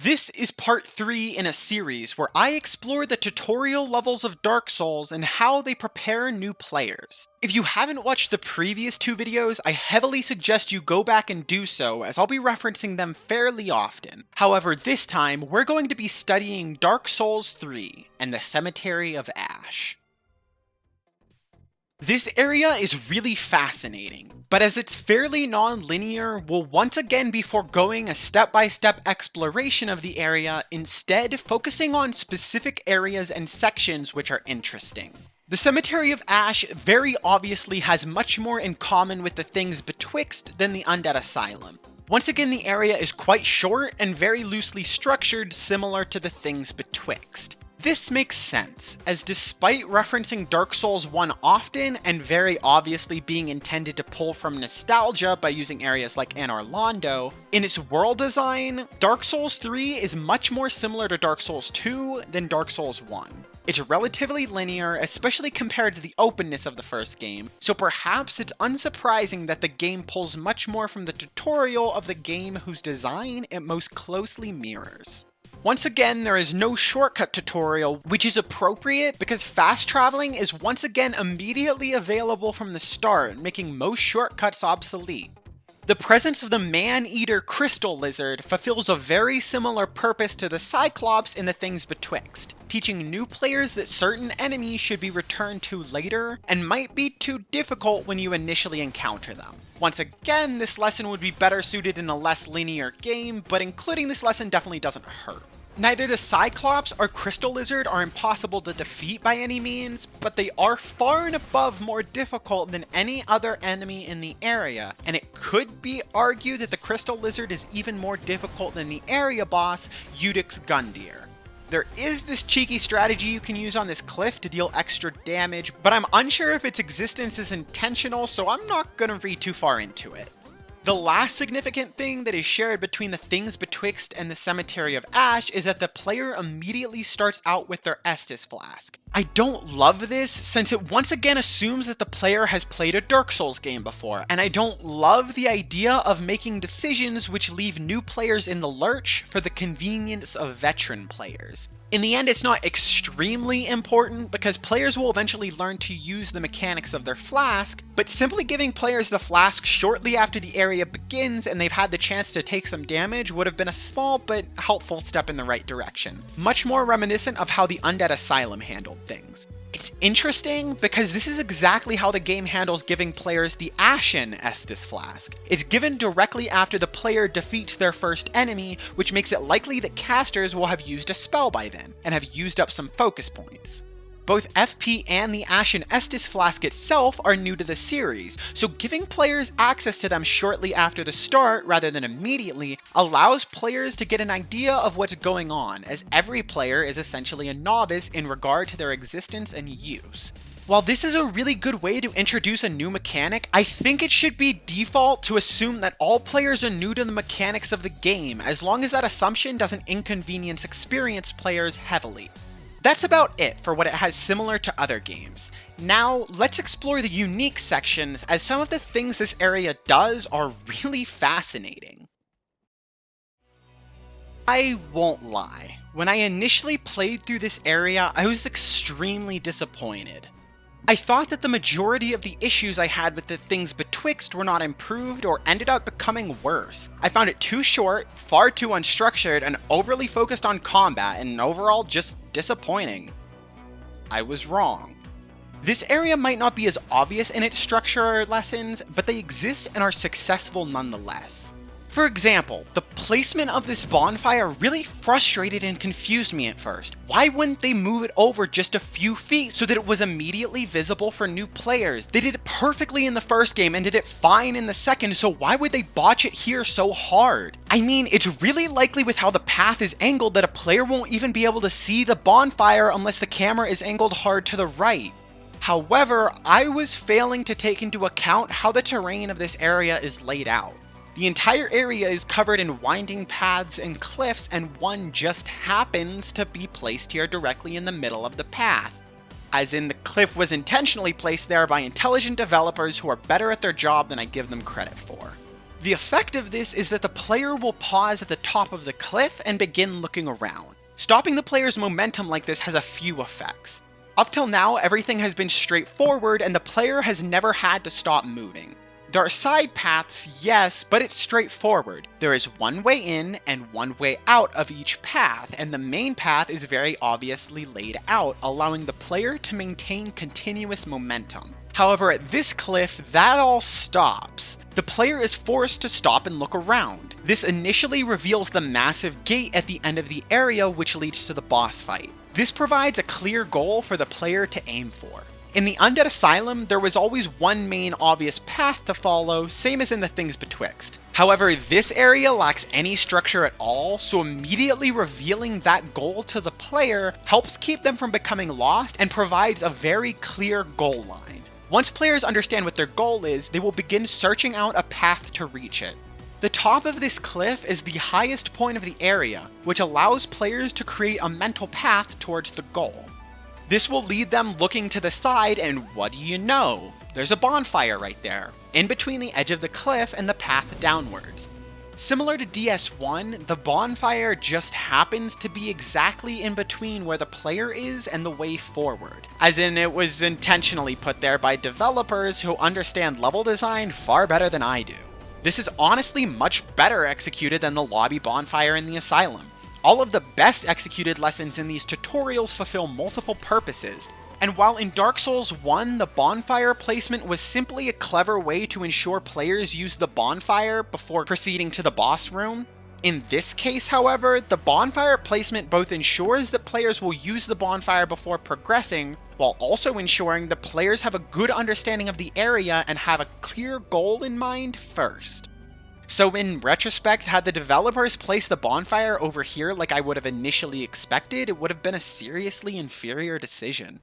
This is part 3 in a series where I explore the tutorial levels of Dark Souls and how they prepare new players. If you haven't watched the previous 2 videos, I heavily suggest you go back and do so, as I'll be referencing them fairly often. However, this time, we're going to be studying Dark Souls 3 and the Cemetery of Ash. This area is really fascinating, but as it's fairly non-linear, we'll once again be foregoing a step-by-step exploration of the area, instead focusing on specific areas and sections which are interesting. The Cemetery of Ash very obviously has much more in common with the things betwixt than the Undead Asylum. Once again, the area is quite short and very loosely structured, similar to the things betwixt. This makes sense, as despite referencing Dark Souls 1 often and very obviously being intended to pull from nostalgia by using areas like Anor Londo, in its world design, Dark Souls 3 is much more similar to Dark Souls 2 than Dark Souls 1. It's relatively linear, especially compared to the openness of the first game, so perhaps it's unsurprising that the game pulls much more from the tutorial of the game whose design it most closely mirrors. Once again, there is no shortcut tutorial, which is appropriate because fast traveling is once again immediately available from the start, making most shortcuts obsolete. The presence of the man-eater crystal lizard fulfills a very similar purpose to the Cyclops in the things betwixt, teaching new players that certain enemies should be returned to later and might be too difficult when you initially encounter them. Once again, this lesson would be better suited in a less linear game, but including this lesson definitely doesn't hurt. Neither the Cyclops or Crystal Lizard are impossible to defeat by any means, but they are far and above more difficult than any other enemy in the area, and it could be argued that the Crystal Lizard is even more difficult than the area boss, Udix Gundyr. There is this cheeky strategy you can use on this cliff to deal extra damage, but I'm unsure if its existence is intentional, so I'm not gonna read too far into it. The last significant thing that is shared between the things betwixt and the Cemetery of Ash is that the player immediately starts out with their Estus Flask. I don't love this, since it once again assumes that the player has played a Dark Souls game before, and I don't love the idea of making decisions which leave new players in the lurch for the convenience of veteran players. In the end, it's not extremely important because players will eventually learn to use the mechanics of their flask, but simply giving players the flask shortly after the area begins and they've had the chance to take some damage would have been a small but helpful step in the right direction. Much more reminiscent of how the Undead Asylum handled things. It's interesting because this is exactly how the game handles giving players the Ashen Estus Flask. It's given directly after the player defeats their first enemy, which makes it likely that casters will have used a spell by then, and have used up some focus points. Both FP and the Ashen Estus Flask itself are new to the series, so giving players access to them shortly after the start rather than immediately allows players to get an idea of what's going on, as every player is essentially a novice in regard to their existence and use. While this is a really good way to introduce a new mechanic, I think it should be default to assume that all players are new to the mechanics of the game, as long as that assumption doesn't inconvenience experienced players heavily. That's about it for what it has similar to other games. Now, let's explore the unique sections, as some of the things this area does are really fascinating. I won't lie, when I initially played through this area, I was extremely disappointed. I thought that the majority of the issues I had with the things betwixt were not improved or ended up becoming worse. I found it too short, far too unstructured, and overly focused on combat, and overall just disappointing. I was wrong. This area might not be as obvious in its structure or lessons, but they exist and are successful nonetheless. For example, the placement of this bonfire really frustrated and confused me at first. Why wouldn't they move it over just a few feet so that it was immediately visible for new players? They did it perfectly in the first game and did it fine in the second, so why would they botch it here so hard? I mean, it's really likely with how the path is angled that a player won't even be able to see the bonfire unless the camera is angled hard to the right. However, I was failing to take into account how the terrain of this area is laid out. The entire area is covered in winding paths and cliffs, and one just happens to be placed here directly in the middle of the path. As in, the cliff was intentionally placed there by intelligent developers who are better at their job than I give them credit for. The effect of this is that the player will pause at the top of the cliff and begin looking around. Stopping the player's momentum like this has a few effects. Up till now, everything has been straightforward and the player has never had to stop moving. There are side paths, yes, but it's straightforward. There is one way in and one way out of each path, and the main path is very obviously laid out, allowing the player to maintain continuous momentum. However, at this cliff, that all stops. The player is forced to stop and look around. This initially reveals the massive gate at the end of the area which leads to the boss fight. This provides a clear goal for the player to aim for. In the Undead Asylum, there was always one main obvious path to follow, same as in the Things Betwixt. However, this area lacks any structure at all, so immediately revealing that goal to the player helps keep them from becoming lost and provides a very clear goal line. Once players understand what their goal is, they will begin searching out a path to reach it. The top of this cliff is the highest point of the area, which allows players to create a mental path towards the goal. This will lead them looking to the side, and what do you know? There's a bonfire right there, in between the edge of the cliff and the path downwards. Similar to DS1, the bonfire just happens to be exactly in between where the player is and the way forward. As in, it was intentionally put there by developers who understand level design far better than I do. This is honestly much better executed than the lobby bonfire in the Asylum. All of the best executed lessons in these tutorials fulfill multiple purposes, and while in Dark Souls 1 the bonfire placement was simply a clever way to ensure players use the bonfire before proceeding to the boss room, in this case, however, the bonfire placement both ensures that players will use the bonfire before progressing, while also ensuring that players have a good understanding of the area and have a clear goal in mind first. So in retrospect, had the developers placed the bonfire over here like I would have initially expected, it would have been a seriously inferior decision.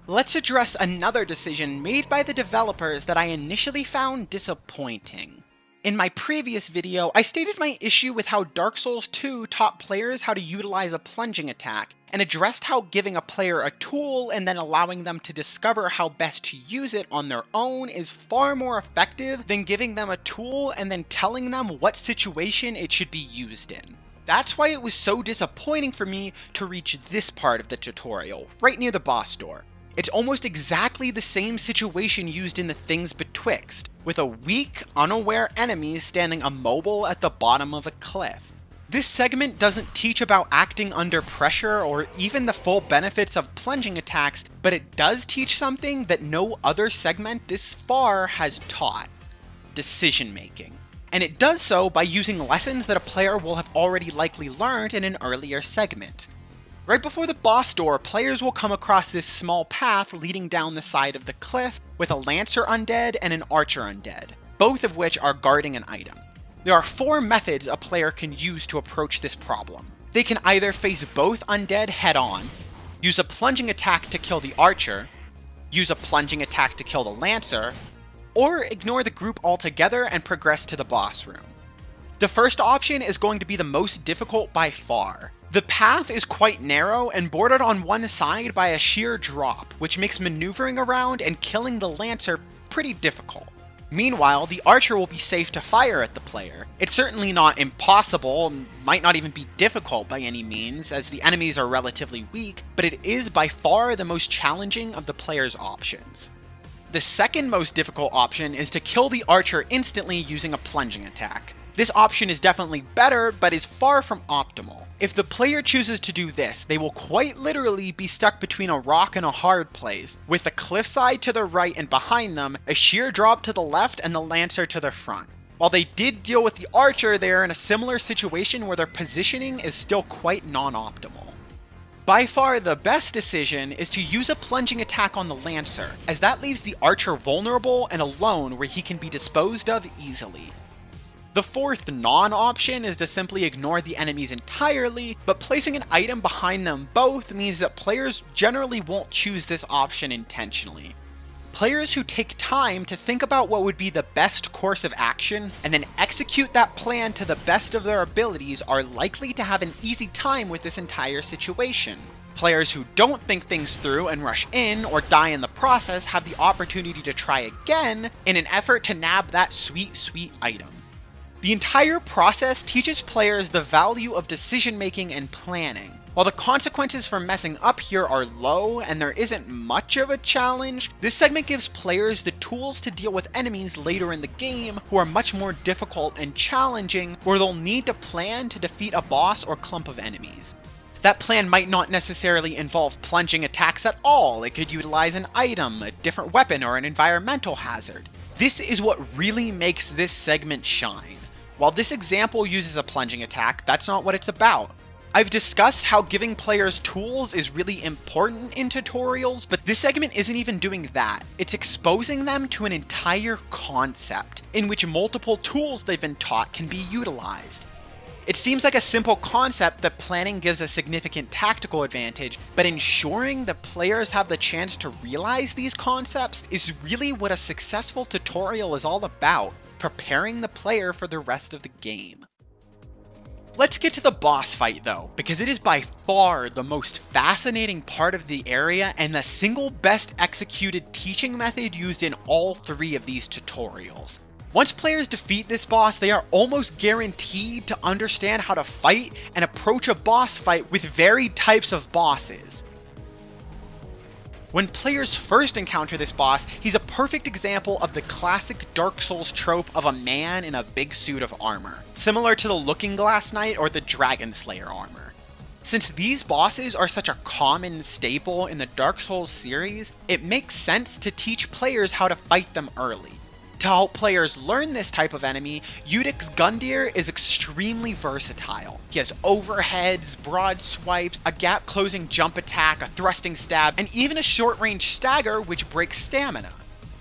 Let's address another decision made by the developers that I initially found disappointing. In my previous video, I stated my issue with how Dark Souls 2 taught players how to utilize a plunging attack, and addressed how giving a player a tool and then allowing them to discover how best to use it on their own is far more effective than giving them a tool and then telling them what situation it should be used in. That's why it was so disappointing for me to reach this part of the tutorial, right near the boss door. It's almost exactly the same situation used in the Things Betwixt, with a weak, unaware enemy standing immobile at the bottom of a cliff. This segment doesn't teach about acting under pressure or even the full benefits of plunging attacks, but it does teach something that no other segment this far has taught: decision making. And it does so by using lessons that a player will have already likely learned in an earlier segment. Right before the boss door, players will come across this small path leading down the side of the cliff with a Lancer undead and an Archer undead, both of which are guarding an item. There are 4 methods a player can use to approach this problem. They can either face both undead head-on, use a plunging attack to kill the Archer, use a plunging attack to kill the Lancer, or ignore the group altogether and progress to the boss room. The first option is going to be the most difficult by far. The path is quite narrow and bordered on one side by a sheer drop, which makes maneuvering around and killing the Lancer pretty difficult. Meanwhile, the Archer will be safe to fire at the player. It's certainly not impossible, might not even be difficult by any means, as the enemies are relatively weak, but it is by far the most challenging of the player's options. The second most difficult option is to kill the Archer instantly using a plunging attack. This option is definitely better, but is far from optimal. If the player chooses to do this, they will quite literally be stuck between a rock and a hard place, with the cliffside to the right and behind them, a sheer drop to the left, and the Lancer to their front. While they did deal with the Archer, they are in a similar situation where their positioning is still quite non-optimal. By far the best decision is to use a plunging attack on the Lancer, as that leaves the Archer vulnerable and alone where he can be disposed of easily. The fourth non-option is to simply ignore the enemies entirely, but placing an item behind them both means that players generally won't choose this option intentionally. Players who take time to think about what would be the best course of action and then execute that plan to the best of their abilities are likely to have an easy time with this entire situation. Players who don't think things through and rush in or die in the process have the opportunity to try again in an effort to nab that sweet, sweet item. The entire process teaches players the value of decision making and planning. While the consequences for messing up here are low and there isn't much of a challenge, this segment gives players the tools to deal with enemies later in the game who are much more difficult and challenging, where they'll need to plan to defeat a boss or clump of enemies. That plan might not necessarily involve plunging attacks at all. It could utilize an item, a different weapon, or an environmental hazard. This is what really makes this segment shine. While this example uses a plunging attack, that's not what it's about. I've discussed how giving players tools is really important in tutorials, but this segment isn't even doing that. It's exposing them to an entire concept in which multiple tools they've been taught can be utilized. It seems like a simple concept that planning gives a significant tactical advantage, but ensuring the players have the chance to realize these concepts is really what a successful tutorial is all about, preparing the player for the rest of the game. Let's get to the boss fight though, because it is by far the most fascinating part of the area and the single best executed teaching method used in all three of these tutorials. Once players defeat this boss, they are almost guaranteed to understand how to fight and approach a boss fight with varied types of bosses. When players first encounter this boss, he's a perfect example of the classic Dark Souls trope of a man in a big suit of armor, similar to the Looking Glass Knight or the Dragonslayer armor. Since these bosses are such a common staple in the Dark Souls series, it makes sense to teach players how to fight them early. To help players learn this type of enemy, Udix Gundyr is extremely versatile. He has overheads, broad swipes, a gap-closing jump attack, a thrusting stab, and even a short-range stagger which breaks stamina.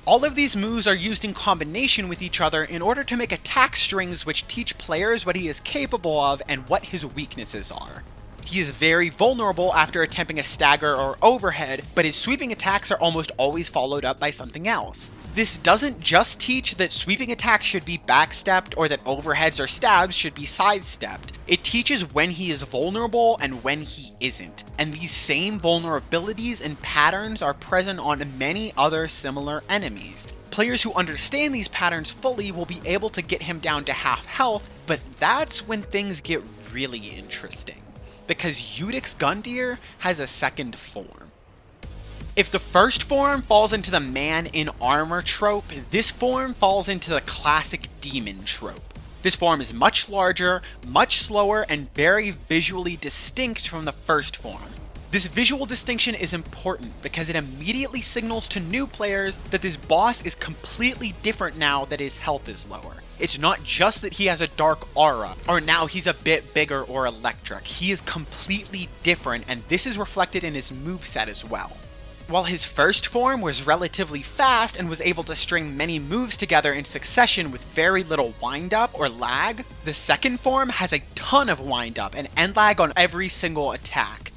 All of these moves are used in combination with each other in order to make attack strings which teach players what he is capable of and what his weaknesses are. He is very vulnerable after attempting a stagger or overhead, but his sweeping attacks are almost always followed up by something else. This doesn't just teach that sweeping attacks should be backstepped or that overheads or stabs should be sidestepped. It teaches when he is vulnerable and when he isn't. And these same vulnerabilities and patterns are present on many other similar enemies. Players who understand these patterns fully will be able to get him down to half health, but that's when things get really interesting, because Udix Gundyr has a second form. If the first form falls into the man in armor trope, this form falls into the classic demon trope. This form is much larger, much slower, and very visually distinct from the first form. This visual distinction is important because it immediately signals to new players that this boss is completely different now that his health is lower. It's not just that he has a dark aura, or now he's a bit bigger or electric. He is completely different, and this is reflected in his moveset as well. While his first form was relatively fast and was able to string many moves together in succession with very little wind-up or lag, the second form has a ton of wind-up and end lag on every single attack.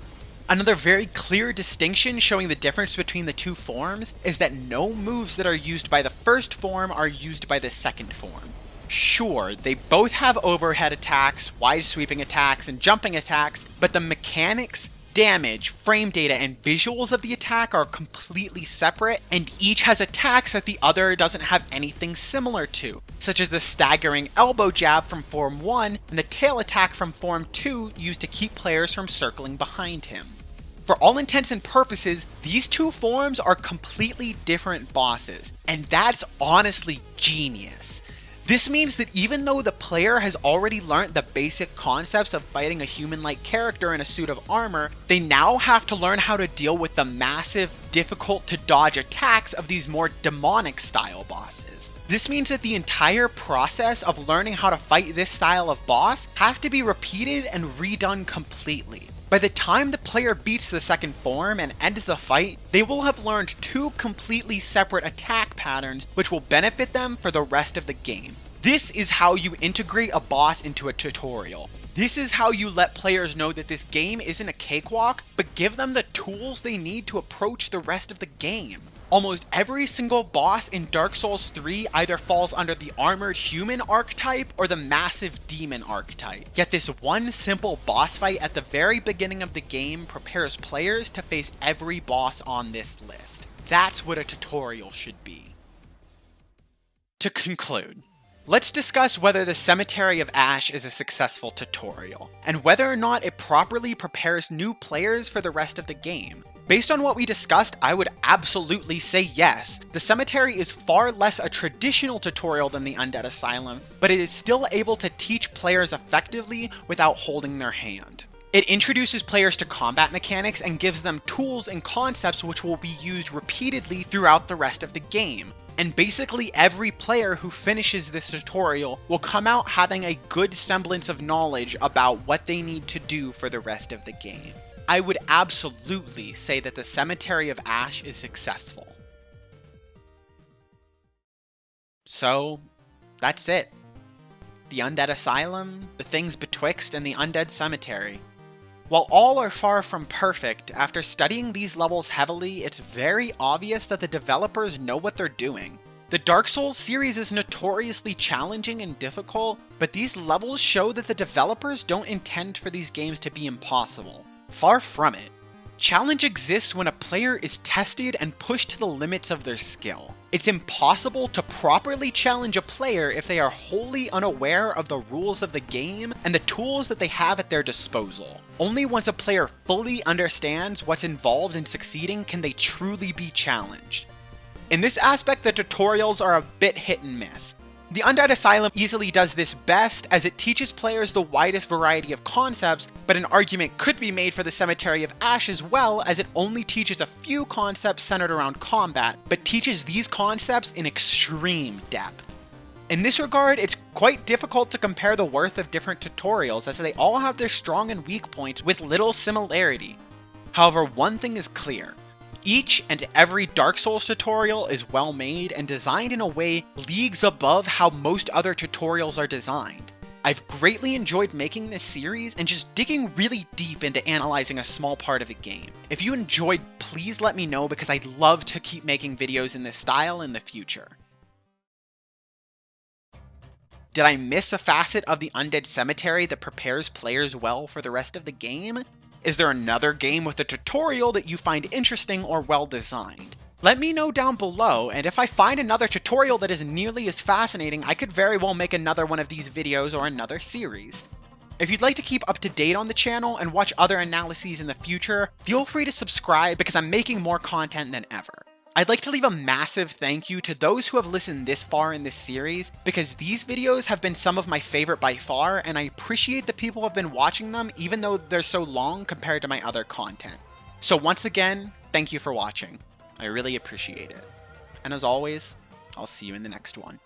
Another very clear distinction showing the difference between the two forms is that no moves that are used by the first form are used by the second form. Sure, they both have overhead attacks, wide sweeping attacks, and jumping attacks, but the mechanics, damage, frame data, and visuals of the attack are completely separate, and each has attacks that the other doesn't have anything similar to, such as the staggering elbow jab from Form 1 and the tail attack from Form 2 used to keep players from circling behind him. For all intents and purposes, these two forms are completely different bosses, and that's honestly genius. This means that even though the player has already learned the basic concepts of fighting a human-like character in a suit of armor, they now have to learn how to deal with the massive, difficult to dodge attacks of these more demonic style bosses. This means that the entire process of learning how to fight this style of boss has to be repeated and redone completely. By the time the player beats the second form and ends the fight, they will have learned two completely separate attack patterns which will benefit them for the rest of the game. This is how you integrate a boss into a tutorial. This is how you let players know that this game isn't a cakewalk, but give them the tools they need to approach the rest of the game. Almost every single boss in Dark Souls 3 either falls under the armored human archetype or the massive demon archetype. Yet this one simple boss fight at the very beginning of the game prepares players to face every boss on this list. That's what a tutorial should be. To conclude, let's discuss whether the Cemetery of Ash is a successful tutorial, and whether or not it properly prepares new players for the rest of the game. Based on what we discussed, I would absolutely say yes. The Cemetery is far less a traditional tutorial than the Undead Asylum, but it is still able to teach players effectively without holding their hand. It introduces players to combat mechanics and gives them tools and concepts which will be used repeatedly throughout the rest of the game. And basically every player who finishes this tutorial will come out having a good semblance of knowledge about what they need to do for the rest of the game. I would absolutely say that the Cemetery of Ash is successful. So, that's it. The Undead Asylum, the things betwixt, and the Undead Cemetery. While all are far from perfect, after studying these levels heavily, it's very obvious that the developers know what they're doing. The Dark Souls series is notoriously challenging and difficult, but these levels show that the developers don't intend for these games to be impossible. Far from it. Challenge exists when a player is tested and pushed to the limits of their skill. It's impossible to properly challenge a player if they are wholly unaware of the rules of the game and the tools that they have at their disposal. Only once a player fully understands what's involved in succeeding can they truly be challenged. In this aspect, the tutorials are a bit hit and miss. The Undead Asylum easily does this best as it teaches players the widest variety of concepts, but an argument could be made for the Cemetery of Ash as well, as it only teaches a few concepts centered around combat, but teaches these concepts in extreme depth. In this regard, it's quite difficult to compare the worth of different tutorials as they all have their strong and weak points with little similarity. However, one thing is clear. Each and every Dark Souls tutorial is well made and designed in a way leagues above how most other tutorials are designed. I've greatly enjoyed making this series and just digging really deep into analyzing a small part of a game. If you enjoyed, please let me know because I'd love to keep making videos in this style in the future. Did I miss a facet of the Undead Cemetery that prepares players well for the rest of the game? Is there another game with a tutorial that you find interesting or well designed? Let me know down below, and if I find another tutorial that is nearly as fascinating, I could very well make another one of these videos or another series. If you'd like to keep up to date on the channel and watch other analyses in the future, feel free to subscribe because I'm making more content than ever. I'd like to leave a massive thank you to those who have listened this far in this series, because these videos have been some of my favorite by far, and I appreciate the people who have been watching them even though they're so long compared to my other content. So once again, thank you for watching. I really appreciate it. And as always, I'll see you in the next one.